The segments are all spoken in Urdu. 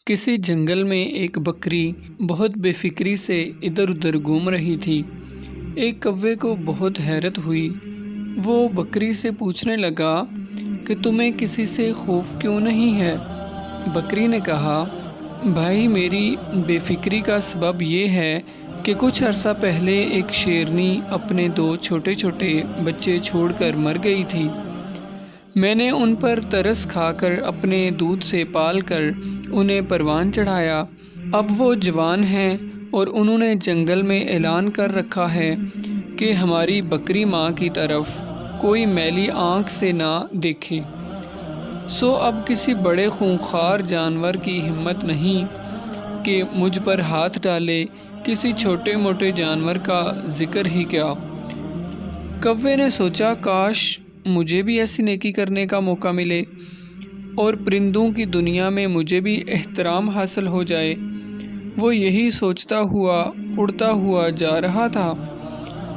کسی جنگل میں ایک بکری بہت بے فکری سے ادھر ادھر گھوم رہی تھی۔ ایک کوے کو بہت حیرت ہوئی۔ وہ بکری سے پوچھنے لگا کہ تمہیں کسی سے خوف کیوں نہیں ہے؟ بکری نے کہا، بھائی میری بے فکری کا سبب یہ ہے کہ کچھ عرصہ پہلے ایک شیرنی اپنے 2 چھوٹے چھوٹے بچے چھوڑ کر مر گئی تھی۔ میں نے ان پر ترس کھا کر اپنے دودھ سے پال کر انہیں پروان چڑھایا۔ اب وہ جوان ہیں اور انہوں نے جنگل میں اعلان کر رکھا ہے کہ ہماری بکری ماں کی طرف کوئی میلی آنکھ سے نہ دیکھے۔ سو اب کسی بڑے خونخوار جانور کی ہمت نہیں کہ مجھ پر ہاتھ ڈالے، کسی چھوٹے موٹے جانور کا ذکر ہی کیا۔ کوے نے سوچا، کاش مجھے بھی ایسی نیکی کرنے کا موقع ملے اور پرندوں کی دنیا میں مجھے بھی احترام حاصل ہو جائے۔ وہ یہی سوچتا ہوا اڑتا ہوا جا رہا تھا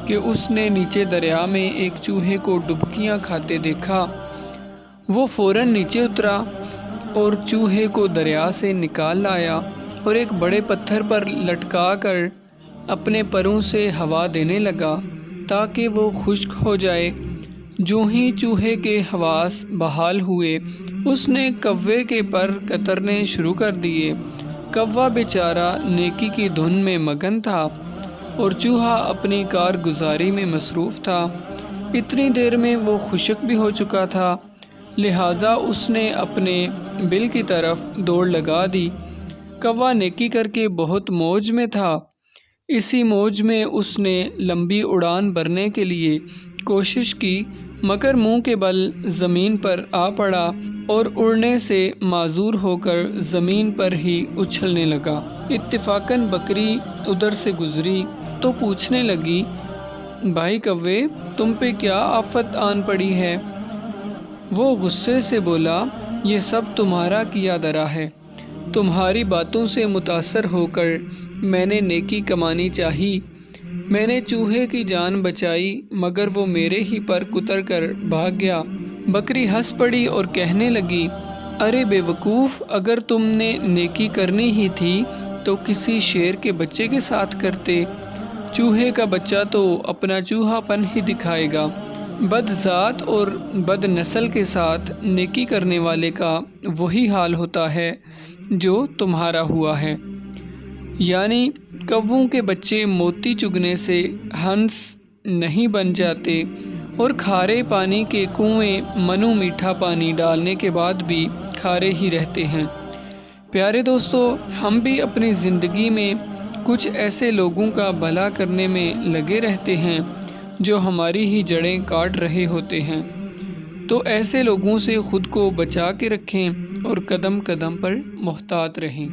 کہ اس نے نیچے دریا میں ایک چوہے کو ڈبکیاں کھاتے دیکھا۔ وہ فوراً نیچے اترا اور چوہے کو دریا سے نکال لایا اور ایک بڑے پتھر پر لٹکا کر اپنے پروں سے ہوا دینے لگا تاکہ وہ خشک ہو جائے۔ جو ہی چوہے کے حواس بحال ہوئے، اس نے کوے کے پر کترنے شروع کر دیے۔ کوا بیچارہ نیکی کی دھن میں مگن تھا اور چوہا اپنی کارگزاری میں مصروف تھا۔ اتنی دیر میں وہ خشک بھی ہو چکا تھا، لہٰذا اس نے اپنے بل کی طرف دوڑ لگا دی۔ کوا نیکی کر کے بہت موج میں تھا۔ اسی موج میں اس نے لمبی اڑان بھرنے کے لیے کوشش کی، مگر منہ کے بل زمین پر آ پڑا اور اڑنے سے معذور ہو کر زمین پر ہی اچھلنے لگا۔ اتفاقاً بکری ادھر سے گزری تو پوچھنے لگی، بھائی کوے، تم پہ کیا آفت آن پڑی ہے؟ وہ غصے سے بولا، یہ سب تمہارا کیا درا ہے۔ تمہاری باتوں سے متاثر ہو کر میں نے نیکی کمانی چاہی۔ میں نے چوہے کی جان بچائی مگر وہ میرے ہی پر کتر کر بھاگ گیا۔ بکری ہنس پڑی اور کہنے لگی، ارے بے وقوف، اگر تم نے نیکی کرنی ہی تھی تو کسی شیر کے بچے کے ساتھ کرتے۔ چوہے کا بچہ تو اپنا چوہا پن ہی دکھائے گا۔ بد ذات اور بد نسل کے ساتھ نیکی کرنے والے کا وہی حال ہوتا ہے جو تمہارا ہوا ہے۔ یعنی کووں کے بچے موتی چگنے سے ہنس نہیں بن جاتے اور کھارے پانی کے کنویں منو میٹھا پانی ڈالنے کے بعد بھی کھارے ہی رہتے ہیں۔ پیارے دوستو، ہم بھی اپنی زندگی میں کچھ ایسے لوگوں کا بھلا کرنے میں لگے رہتے ہیں جو ہماری ہی جڑیں کاٹ رہے ہوتے ہیں۔ تو ایسے لوگوں سے خود کو بچا کے رکھیں اور قدم قدم پر محتاط رہیں۔